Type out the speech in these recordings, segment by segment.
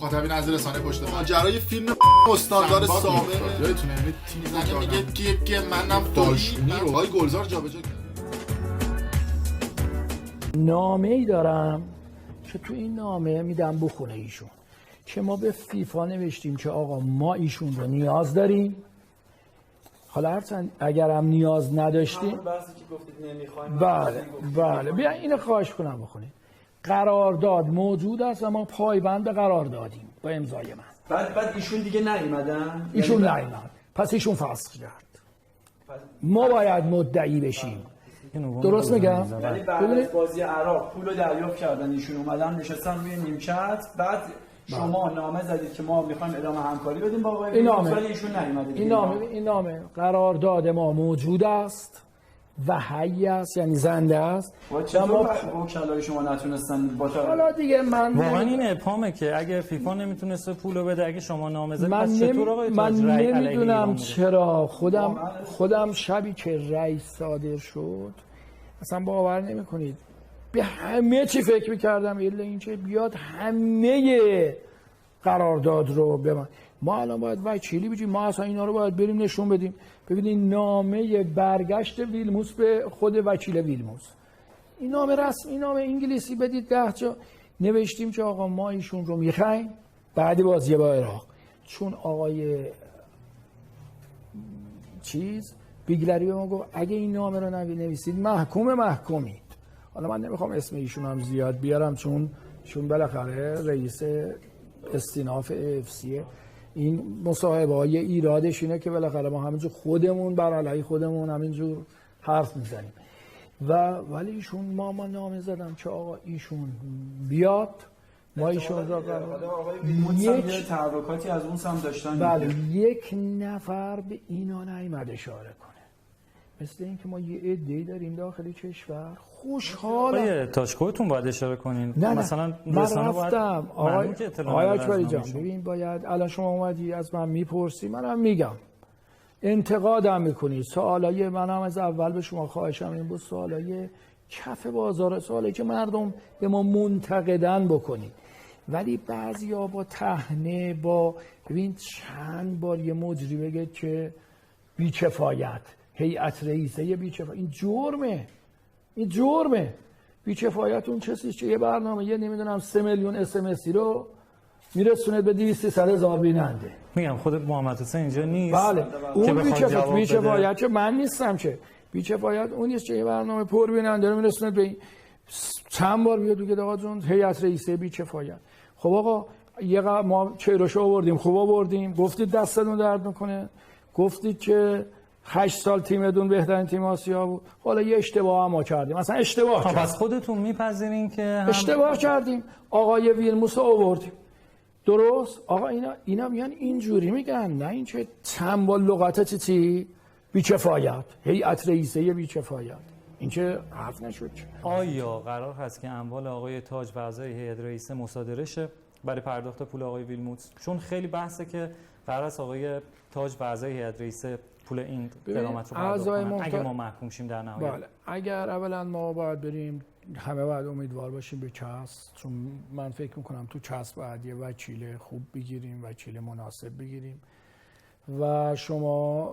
مخاطبین از رسانه پشت ماجرای فیلم استاندار سابق یادتونه یعنی تیم زنه میگه که منم دالشونی رو آقای گلزار جابجا کرد. نامه‌ای دارم که تو این نامه میدم بخونه ایشون که ما به فیفا نوشتیم که آقا ما ایشون رو نیاز داریم. حالا هرچند اگرم نیاز نداشتیم بله بیا اینو خواهش کنم بخونید. قرارداد موجود است و ما پایبند به قرار دادیم با امضای من. بعد ایشون دیگه نیومدن. ایشون نیومد، پس ایشون فسخ کرد. ما باید مدعی بشیم. درست میگم؟ یعنی بعد بازی عراق پولو دریافت کردن، ایشون اومدن نشستن روی نیمکت، بعد شما نامه زدید که ما میخوایم ادامه همکاری بدیم با آقای ولی ایشون نیومده. این نامه قرارداد ما موجود است و حی است، یعنی زنده است. چطور وکلای شما نتونستن با حالا دیگه من واقعا این ابهامه که اگر فیفا نمیتونسته پولو بده، اگه شما نامه زدید پس چطور آقای من تاج رأی علیه نمیدونم ایران چرا خودم شبی که رأی صادر شد اصلا باور نمی‌کنید به همه چی فکر می‌کردم الا اینکه بیاد همه قرارداد رو به ما الان باید وکیلی بگیم، ما اصلا اینا رو باید بریم نشون بدیم. ببینید نامه برگشت ویلموس به خود وکیل ویلموس، این نامه رسمی، این نامه انگلیسی بدید 10 جا نوشتیم که آقا ما ایشون رو میخوایم بعد بازی با عراق، چون آقای بیگلری به ما گفت اگه این نامه رو نویسید محکومید. حالا من نمیخوام اسم ایشون هم زیاد بیارم چون بالاخره رئیس استیناف افسیه. این مصاحبه های ایرادش اینه که بالاخره ما همینجور خودمون بر علیه خودمون همینجور حرف میزنیم ولی ایشون ما نامه زدم که آقا ایشون بیاد، ما ایشون را یک تحرکاتی از اون سم داشتن. بله یک نفر به اینا نیامد اشاره کنه، مثل اینکه ما یه عده‌ای داریم داخل کشور خوشحالم. آقای تاج خودتون باید اشاره کنین. نه مثلا من رسانه رفتم آقای اکبری جان، ببین باید الان شما اومدی از من میپرسی منم میگم، انتقادم میکنی، سوالای منم از اول به شما خواهشم این بود سوالای کف بازار، سوالی که مردم به ما منتقدن بکنی. ولی بعضیا با طحنه ببین چند بار یه مجری بگه که بی‌کفایت هیئت رئیسه بی‌کفایت، این جرمه. بی‌کفایت اون کسی که یه برنامه یه نمیدونم 3 میلیون اس‌ام‌اسی رو میرسونه به 200-300 هزار بیننده. میگم خود محمد حسین اینجا نیست. بله اون بی‌کفایت که من نیستم، که بی‌کفایت اون نیست که یه برنامه پر بیننده رو میرسونه به چند بار بیاد بگه آقا جون هیئت رئیسه بی‌کفایت. خب آقا ما چهرهشو آوردیم، خوب آوردیم، گفتید دستتون درد میکنه، گفتید که 8 سال تیمتون بهترین تیم آسیا بود، حالا یه اشتباه هم ما کردیم، مثلا اشتباه کردیم. پس خودتون میپذیرین که اشتباه کردیم، آقای ویلموس رو آوردیم. درست؟ آقا اینا میان اینجوری میگن، نه این که چند با لغت چی بی‌کفایت، هیئت رئیسه بی‌کفایت، این که حرف نشد. آیا قرار هست که اموال آقای تاج و اعضای هیئت رئیسه مصادره شه برای پرداخت پول آقای ویلموتس؟ چون خیلی بحثه که قرار است آقای تاج و اعضای هیئت رئیسه پول این غرامت رو پرداخت کنن اگه ما محکوم شیم در نهایت. بله اگر اولا ما باید بریم، همه باید امیدوار باشیم به چسب، چون من فکر میکنم تو چسب باید یه وکیل خوب بگیریم، وکیل مناسب بگیریم و شما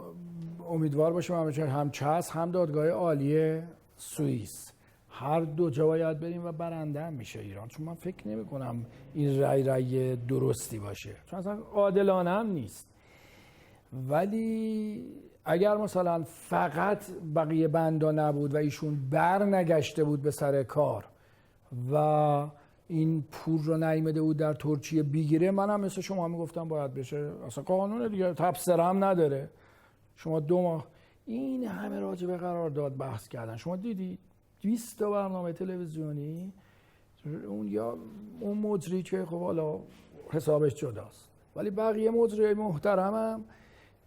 امیدوار باشیم هم چسب هم دادگاه عالی سوئیس، هر دو جا باید بریم و برنده هم میشه ایران، چون من فکر نمی کنم این رأی درستی باشه، چون اصلا عادلانه هم نیست. ولی اگر مثلا فقط بقیه بندا نبود و ایشون بر نگشته بود به سر کار و این پول رو نیامده بود در ترکیه بگیره، منم مثل شما میگفتم باید بشه، اصلا قانون دیگه تبصره هم نداره. شما 2 ماه این همه راجع به قرارداد بحث کردن، شما دیدی 20 تا برنامه تلویزیونی، اون مجری که خب حالا حسابش جداست، ولی بقیه مجری محترمم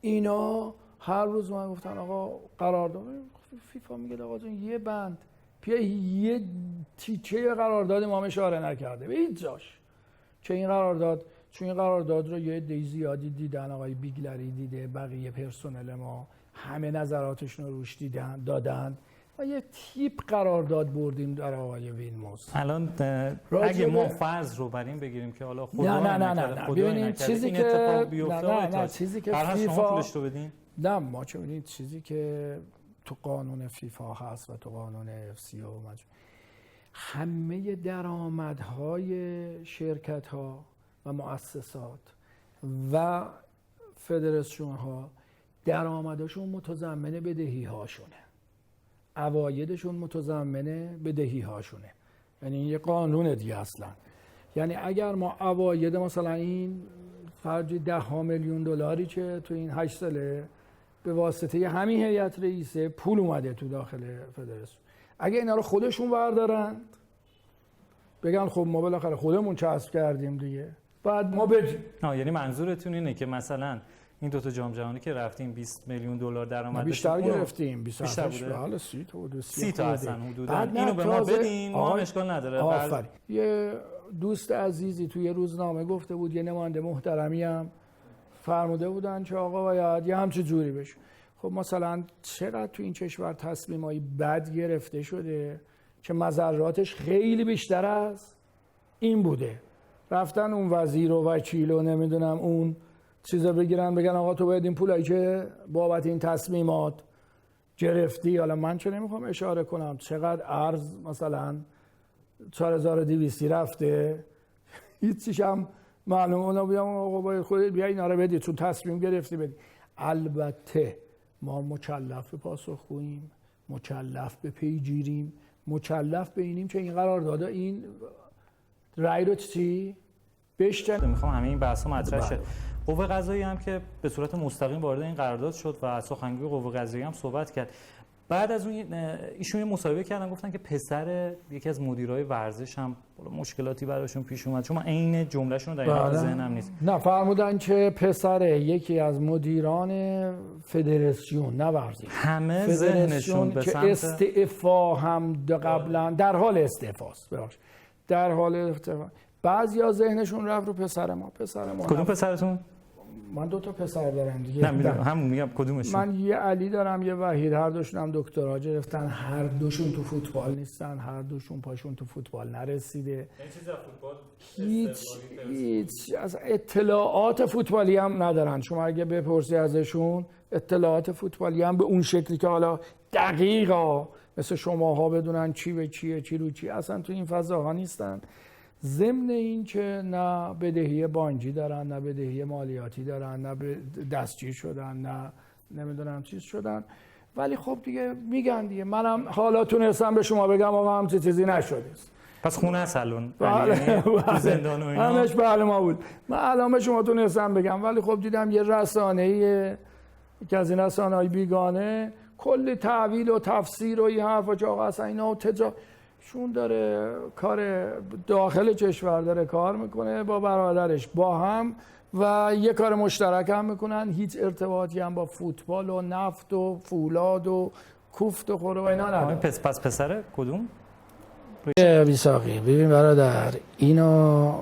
اینا هر روز من گفتن آقا قرارداد، فیفا میگه آقا جون یه بند یه تیکه قرارداد ما اشاره نکرده به هیچ جاش، که این قرارداد، چون این قرارداد رو یه عده زیادی دیدن، آقای بیگلری دیده، بقیه پرسنل ما همه نظراتشون رو روش دادن، ما یه تیپ قرارداد بردیم در آقای ویلموتس. الان اگه ما فرض رو بر این بگیریم که حالا خدا نه ببینید چیزی که چیزی که فیفا رو بدین. نه ما چه ببینید چیزی که تو قانون فیفا هست و تو قانون اف سی او همه درآمدهای شرکت‌ها و مؤسسات و فدراسیون‌ها درآمدشون متضمن بدهی‌هاشونه، عوایدشون متضمن بدهی‌هاشونه. یعنی این یه قانون دیگه اصلا. یعنی اگر ما عواید مثلا این خرج 10 میلیون دلاری که تو این 8 ساله به واسطه همین هیئت رئیسه پول اومده تو داخل فدراسیون، اگه اینا رو خودشون بردارن بگن خب ما بالاخره خودمون چسب کردیم دیگه، بعد ما بدیم. یعنی منظورتون اینه که مثلا این دو تا جام جهانی که رفتیم 20 میلیون دلار درآمد بیشتر گرفتیم، 28 حالا 30 تا اصلا حدودا اینو به ما بدین، ما هم اشکال نداره. آفرین. یه دوست عزیزی توی روزنامه گفته بود، یه نماینده محترمی هم فرموده بودن که آقا باید یه همچین جوری بشه. خب مثلا چقدر تو این کشور تصمیمای بد گرفته شده که مضراتش خیلی بیشتر از این بوده. رفتن اون وزیر و وکیل و نمیدونم اون چیزا بگیرن بگن آقا تو باید این پولایی که بابت این تصمیمات گرفتی، حالا من چه نمیخوام اشاره کنم چقدر ارز مثلا 4200 رفته، هیچیش هم معلومه. اونا بیام آقا باید خودت بیا اینا رو بدی چون تصمیم گرفتی بدی. البته ما مکلف به پاسخگوییم، مکلف به پیگیریم، مکلف به اینیم که این قرارداد این رأی رو چی بشکن. میخوام همه این بحثا مطرح شه. قوه قضاییه هم که به صورت مستقیم وارد این قرارداد شد و سخنگوی قوه قضاییه هم صحبت کرد. بعد از اون ایشون یه مصاحبه کردن گفتن که پسر یکی از مدیرای ورزش هم مشکلاتی براشون پیش اومد، چون عین جملهشون رو دقیقاً ذهنم نیست. نه فرمودن که پسر یکی از مدیران فدراسیون، نه ورزش، همه ذهنشون به سمت که استعفا هم قبلا در حال استعفاست، ببخشید در حال استعفا، بعضیا ذهنشون رفت رو پسر ما. کدوم پسرتون؟ من 2 تا پسر دارم دیگه. نه همون میگم کدومشون. من یه علی دارم یه وحید، هر دوشون هم دکترا گرفتن، هر دوشون تو فوتبال نیستن، هر دوشون پاشون تو فوتبال نرسیده. این چیز فوتبال هیچ از اطلاعات فوتبالی هم ندارن. شما اگه بپرسی ازشون اطلاعات فوتبالی هم به اون شکلی که حالا دقیقا مثل شماها بدونن چی به چیه چی رو چی، اصلا تو این فضاها نیستن. ضمن این که نه بدهی بانکی دارن، نه بدهی مالیاتی دارن، نه دستگیر شدن، نه نمیدونم چیز شدن، ولی خب دیگه میگن دیگه. منم حالا تونستم به شما بگم آقا همچین چیزی نشده است. پس خونه است الان. بله تو زندان و اینا همش بله ما بود. من الان به شما تونستم بگم، ولی خب دیدم یه رسانه‌ای که از این رسانه‌های بیگانه کلی تعویل و تفسیر و این حرفا که آقا اصلا اینا شون داره کار داخل کشور داره کار میکنه با برادرش با هم و یه کار مشترک هم میکنن، هیچ ارتباطی هم با فوتبال و نفت و فولاد و کوفت و خوره و اینا نداره. پس پسر کدوم؟ بیساقی ببین برادر، اینا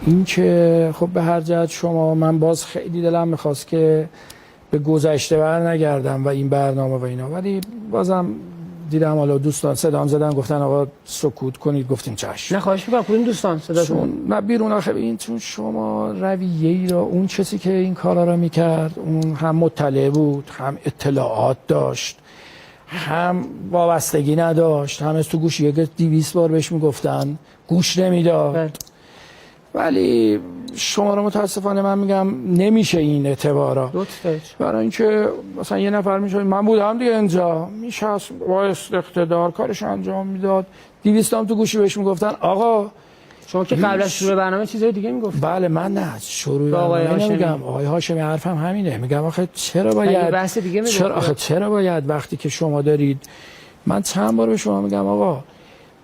این که خب به هر جهت شما، من باز خیلی دلم میخواست که به گذشته بر نگردم و این برنامه و اینا، ولی بازم دیدم حالا دوستان صدام زدن گفتن آقا سکوت کنید، گفتیم چشم. نه خواهش می‌کنم. کدوم دوستان صداتون؟ نه بیرون آخه این چون شما رویه‌ای را، اون کسی که این کارا را میکرد اون هم مطلع بود، هم اطلاعات داشت، هم وابستگی نداشت، هم از تو گوش 200 بار بهش میگفتن گوش نمیداد. ولی شما رو متاسفانه من میگم نمیشه این اعتبارا، برای اینکه مثلا یه نفر میشه، من بودم دیگه اینجا میشست با اقتدار کارش انجام میداد، 200 هم تو گوشی بهش میگفتن آقا. شما که قبل از شروع برنامه چیزای دیگه میگفت. بله من نه شروع برنامه نمیگم. آقای هاشمی حرفم همینه، میگم آخه چرا باید چرا باید وقتی که شما دارید، من چند بار به شما میگم آقا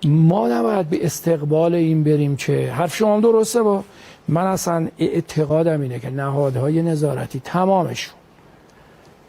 ما نباید به استقبال این بریم که حرف شما هم درسته. با من اصلا اعتقادم اینه که نهادهای نظارتی تمامشون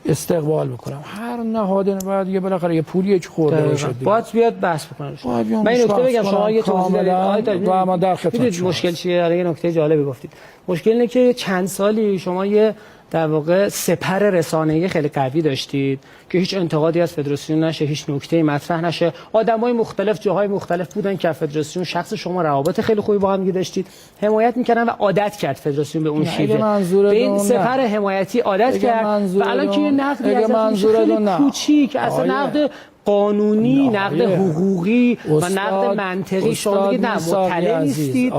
استقبال میکنم، هر نهاد باید یه بالاخره یه پولی چه خورده باشه، باید بیاد بحث بکنه. من این نکته بگم، شما یه توضیح دارید و ما در خدمت. یه نکته جالبی گفتید. مشکل اینه که چند سالی شما یه در واقع سپر رسانه‌ای خیلی قوی داشتید که هیچ انتقادی از فدراسیون نشه، هیچ نکته‌ای مطرح نشه. آدمای مختلف جاهای مختلف بودن که فدراسیون شخص شما روابط خیلی خوبی با هم داشتید، حمایت می‌کردن و عادت کرد فدراسیون به اون شیوه. به این سپر حمایتی عادت کرد و الان که نقدی از خیلی کوچیک اصلا نقد قانونی، نقد حقوقی و نقد منطقی شما دیگه نه مطلع نیستید،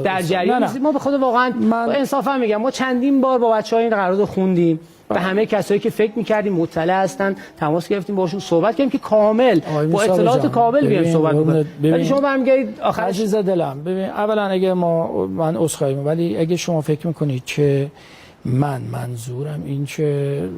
در جریان نیستید. ما به خود واقعا انصافا میگم ما چندین بار با بچه‌ها این قرارداد خوندیم، به همه کسایی که فکر می‌کردیم مطلع هستن تماس گرفتیم، باشون صحبت کردیم که کامل با اطلاعات کامل بیان صحبت کنیم. ولی شما برمیگردید آخر عزیز دلم ببین، اولا اگه من عذرخواهی می‌کنم، ولی اگه شما فکر می‌کنید که منظورم این که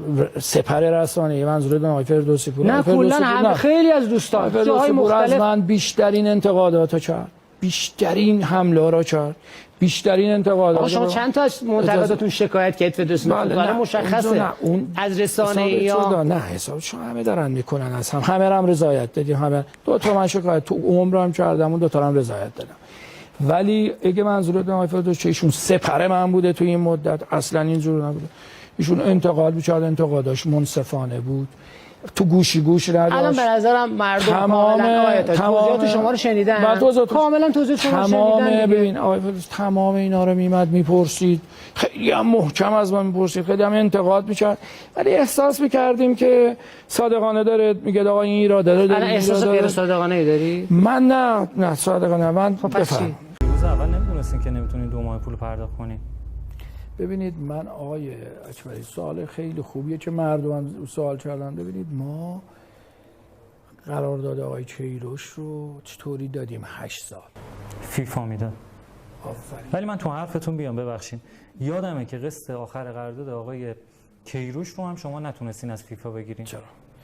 سپر رسانه‌ای منظور آقای فردوسی پور، نه کلا خیلی از دوستان جاهای مختلف از من بیشترین انتقاداتو کرد، بیشترین حمله را کرد، بیشترین انتقادات. شما چند تا از منتقداتون شکایت کرد فدراسیون؟ بله مشخصه اون از رسانه‌ای نه حساب شما همه دارن میکنن، از همه هم رضایت دادیم، همه دو تا من شکایت تو عمرم کردم، اون دو تا هم رضایت دادم. ولی اگه منظور آقای فردوسی ایشون سپر من بوده تو این مدت، اصلا اینجور نبوده. ایشون انتقاد می‌کرد، انتقاداش منصفانه بود، تو گوشی گوش نداشت. الان به نظرم مردم تمام توضیحات شما رو شنیدن، کاملا توضیحات شما رو شنیدن. ببین آقای فردوسی تمام اینا رو میمد میپرسید، خیلی هم محکم از ما میپرسید، خیلی هم انتقاد میکرد، ولی احساس میکردیم که صادقانه داره میگه آقا این ایراده داره. الان احساس غیر صادقانه داری؟ من نه صادقانه. من بفهم روز اول نمیدونستین که نمیتونین 2 ماه پول پرداخت کنین. ببینید من آقای اکبری سوال خیلی خوبیه که مردم سوال کردن. ببینید ما قرارداد آقای کیروش رو چطوری دادیم 8 سال فیفا میداد. آفرین. ولی من تو حرفتون بیام ببخشید، یادمه که قسط آخر قرارداد آقای کیروش رو هم شما نتونستین از فیفا بگیرین. چرا؟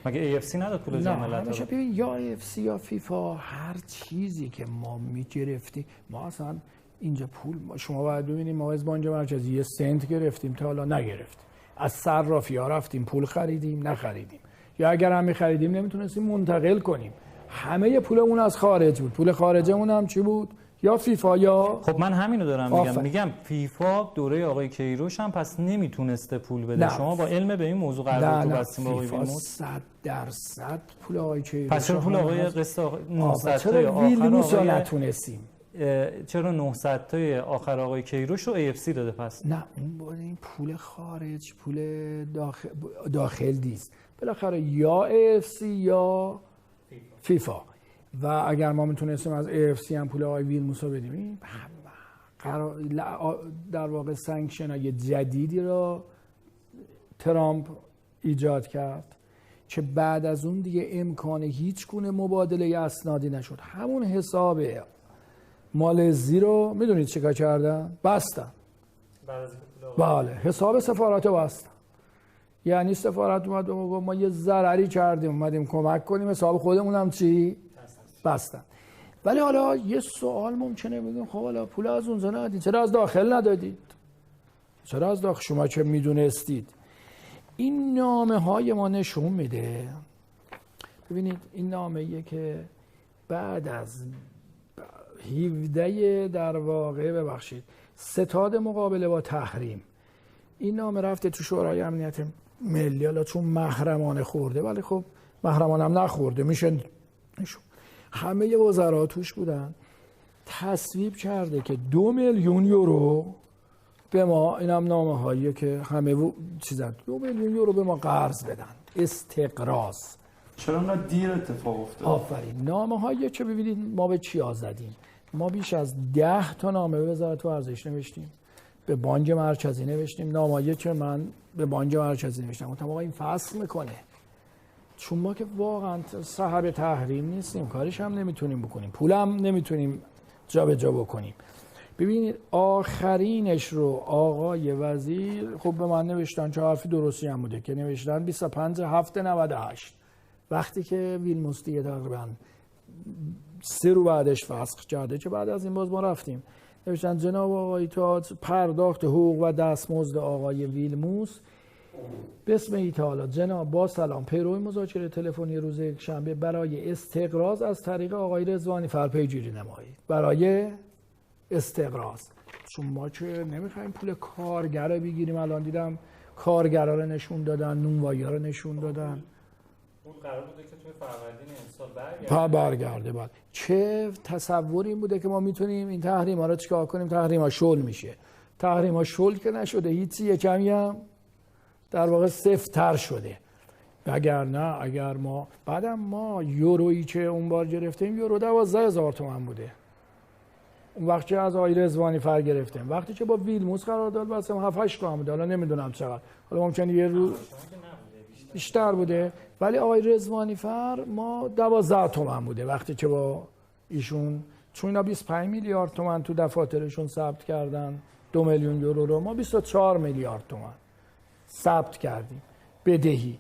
مگه AFC نداد پول جام ملت‌ها؟ همیشه ببین یا AFC یا فیفا هر چیزی که ما میگرفتیم، ما اصلا اینجا پول شما باید ببینید ما از بانک مرکزی 1 سنت گرفتیم تا حالا نگرفتیم، از صرافی‌ها رفتیم پول خریدیم نخریدیم، یا اگر هم می‌خریدیم نمیتونستیم منتقل کنیم. همه پولمون از خارج بود. پول خارجمون هم چی بود؟ یا فیفا یا خب من همینو دارم میگم فیفا دوره آقای کیروش هم پس نمیتونسته پول بده. شما با علم به این موضوع قرارداد بستیم با آقای ویلموتس 100% پول آقای کیروش. پس چرا پول آقای قسط 900 تای آخر نتونستیم؟ چرا 900 تای آخر آقای کیروش رو AFC داده پس؟ نه اون بود این پول خارج، پول داخل نیست. بالاخره یا AFC یا فیفا. و اگر ما میتونستیم از AFC هم پول آقای ویلموتس رو بدیم، در واقع سانکشن‌های جدیدی را ترامپ ایجاد کرد که بعد از اون دیگه امکان هیچ گونه مبادله اسنادی نشد. همون حساب مالزی رو میدونید چیکار کردن؟ بستن. بله حساب سفارت رو بستن. یعنی سفارت اومد ما یه ضرری کردیم اومدیم کمک کنیم، حساب خودمون هم چی؟ بستن. ولی حالا یه سوال ممکنه بگیم خب حالا پول از اونجا ندادید، چرا از داخل ندادید؟ چرا از داخل؟ شما که میدونستید. این نامه های ما نشون میده، ببینید این نامه‌ایه که بعد از 17 در واقع ببخشید ستاد مقابله با تحریم، این نامه رفته تو شورای امنیت ملی، حالا چون محرمانه خورده، ولی خب محرمانه هم نخورده میشه نشون. همه وزرا توش بودن، تصویب کرده که 2 میلیون یورو به ما، اینم نامه هاییه که همه چیزن، 2 میلیون یورو به ما قرض بدن، استقراض. چرا انقدر دیر اتفاق افتاد؟ آفرین. نامه هایی که ببینید ما به چی زدیم، ما بیش از 10 تا نامه به وزارت ورزش نوشتیم، به بانک مرکزی نوشتیم، نامه‌ای که من به بانک مرکزی نوشتم گفتم آقا این فصل میکنه، چون ما که واقعا صاحب تحریم نیستیم، کارش هم نمیتونیم بکنیم، پولم نمیتونیم جابجا بکنیم. ببینید آخرینش رو آقای وزیر خب به من نوشتن، چه حرفی درستی هم بوده که نوشتن 25/7/98 وقتی که ویلموتس دیگه تقریبا 3 رو بعدش فسخ کرده، که بعد از این باز ما رفتیم نوشتن جناب آقای تاج پرداخت حقوق و دستمزد آقای ویلموتس بسم ایتالا جناب با سلام پیروی مذاکره تلفنی روز یکشنبه برای استقراض از طریق آقای رضوانی فرپیگیری نمایید. برای استقراض، چون ما که نمیخوایم پول کارگر رو بگیریم. الان دیدم کارگرا رو نشون دادن، نونوایی‌ها رو نشون دادن. اون قرار بوده که توی فروردین امسال برگرده. بعد چه تصوری این بوده که ما میتونیم این تحریما رو چیکار کنیم؟ تحریما شل میشه. تحریما شل که نشده هیچی، یه کمی هم در واقع سفت‌تر شده. اگر نه، اگر ما بعدم ما یورویی که اون بار گرفتیم یورو 12,000 تومان بوده. اون وقت که از آقای رضوانی فر گرفتیم، وقتی که با ویلموس قرارداد بستیم 7-8 تومن بوده. حالا نمیدونم چقدر، حالا ممکنه یه رو بیشتر بوده، ولی آقای رضوانی فر ما 12 تومن بوده وقتی که با ایشون، چون اینا 25 میلیارد تومن تو دفاترشون ثبت کردن 2 میلیون یورو رو، ما 24 میلیارد تومن ثبت کردیم بدهی.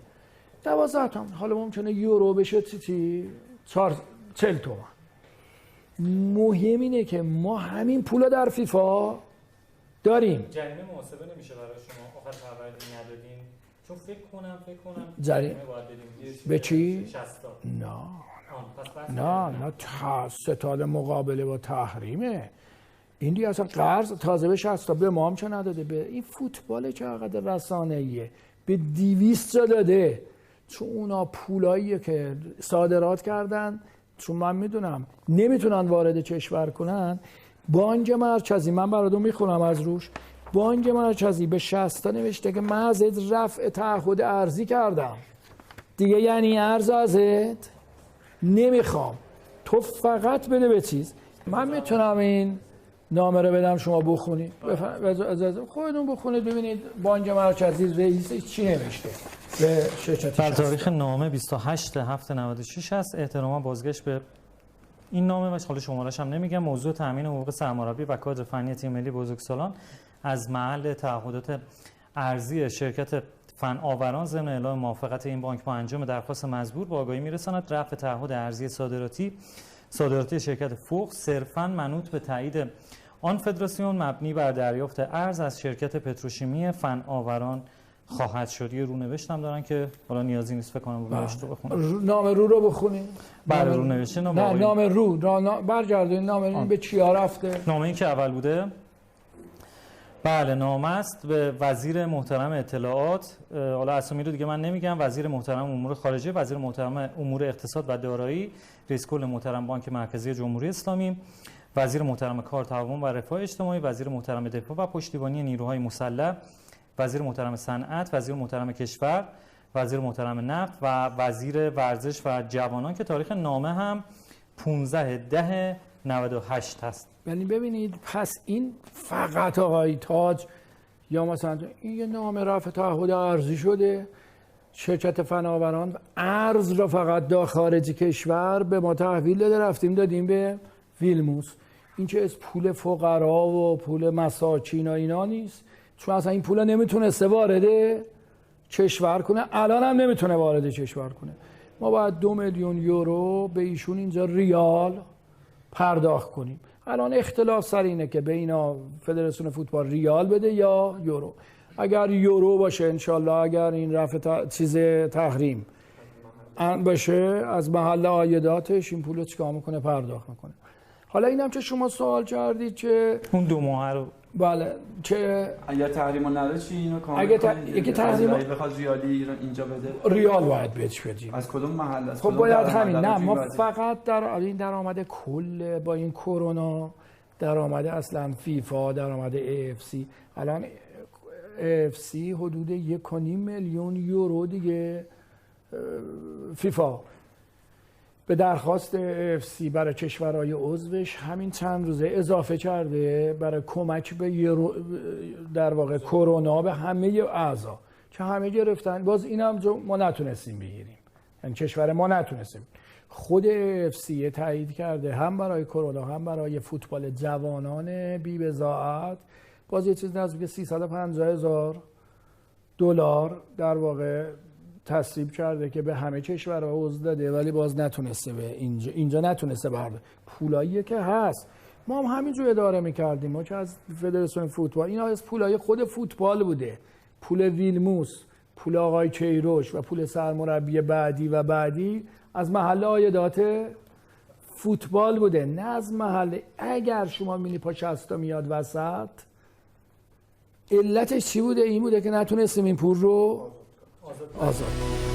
12 تومن، حالا ممکنه یورو بشه 40 تومن. مهم اینه که ما همین پولا در فیفا داریم. جریمه محاسبه نمیشه برای شما آخر فروردین ندادین؟ چون فکر کنم جریمه باید بدیم. به چی؟ 60 نه ستاد مقابله با تحریمه. این دیگه اصلا قرض تازه به 60 به ما هم چه نداده، به این فوتبال چه عقد رسانه‌ایه به 200 جا داده، چون اونا پولاییه که صادرات کردن، چون من میدونم نمیتونن وارد کشور کنن. بانک مرکزی، من براتون میخونم از روش، بانک مرکزی به 60 نوشته که من ازت رفع تعهد ارزی کردم دیگه، یعنی ارز ازت نمیخوام، تو فقط بده به چیز. من میتونم این نامه رو بدم شما بخونید، خودتون بخونید ببینید بانک مرکزی رئیسش چی نوشته به شرکت. در تاریخ نامه 28/7/96 است. احتراما بازگشت به این نامه و حالا شماره‌اش هم نمیگم. موضوع تامین حقوق سرمربی و کادر فنی تیم ملی بزرگسالان از محل تعهدات ارزی شرکت فناوران ضمن اعلام موافقت این بانک با انجام درخواست مزبور با آگاهی میرساند رفع تعهد ارزی صادراتی شرکت فوق صرفاً منوط به تایید آن فدراسیون مبنی بر دریافت ارز از شرکت پتروشیمی فناوران خواهد شد. یه رونوشتم دارن که حالا نیازی نیست فکر کنم رونوشت رو بخونیم. نام رو بخونیم. بله رونوشته نام رو برگردونید. نام به چیا رفته؟ نامه‌ای که اول بوده بله نامه است به وزیر محترم اطلاعات، حالا اسامی رو دیگه من نمیگم، وزیر محترم امور خارجه، وزیر محترم امور اقتصاد و دارایی، رئیس کل محترم بانک مرکزی جمهوری اسلامی، وزیر محترم کار، تعاون و رفاه اجتماعی، وزیر محترم دفاع و پشتیبانی نیروهای مسلح، وزیر محترم صنعت، وزیر محترم کشور، وزیر محترم نفت و وزیر ورزش و جوانان که تاریخ نامه هم 15/10/98 هست. یعنی ببینید پس این فقط آقای تاج یا مثلا این یه نامه رفع تعهد ارزی شده، شرکت فناوران ارز را فقط دا خارج کشور به ما تحویل داده، رفتیم دادیم به ویلموس. این چه از پول فقرا و پول مساکین و اینا نیست، چون اصلا این پول نمیتونسته وارد کشور کنه، الان هم نمیتونه وارد کشور کنه. ما باید 2 میلیون یورو به ایشون اینجا ریال پرداخت کنیم. الان اختلاف سر اینه که به اینا فدراسیون فوتبال ریال بده یا یورو. اگر یورو باشه انشالله، اگر این رفع چیز تحریم باشه از محل عایداتش این پول چیکار میکنه؟ پرداخت میکنه. حالا اینم که شما سوال کردید که اون 2 ماه رو بله که اگر تحریم نداره چی اینو کامل اگه کنید؟ یکی تحریم بخواد ریالی اینجا بده، ریال باید بهش بدیم. از کدوم محل؟ از خب کدوم باید درآمد همین. نه ما باید؟ فقط در این درآمد کل با این کرونا، درآمد اصلا فیفا، درآمد AFC، الان AFC حدود 1.5 میلیون یورو دیگه فیفا به درخواست AFC برای کشورهای عضوش همین چند روزه اضافه کرده برای کمک به در واقع کرونا به همه اعضا که همه گرفتن. باز اینم ما نتونستیم بگیریم، یعنی کشور ما نتونستیم. خود AFC تایید کرده هم برای کرونا هم برای فوتبال جوانان بی بضاعت باز یه چیز نزدیک 350,000 دلار در واقع تصویب کرده که به همه کشورها عضو داده، ولی باز نتونسته به اینجا نتونسته برده. پولاییه که هست ما هم همینجور اداره میکردیم، ما که از فدراسیون فوتبال، اینا از پولای خود فوتبال بوده، پول ویلموس، پول آقای کیروش و پول سرمربی بعدی و بعدی از محل عایدات فوتبال بوده، نه از محل. اگر شما مینی پا 60 میاد وسط علتش چی بوده؟ این بوده که نتونستیم این پول رو آزاد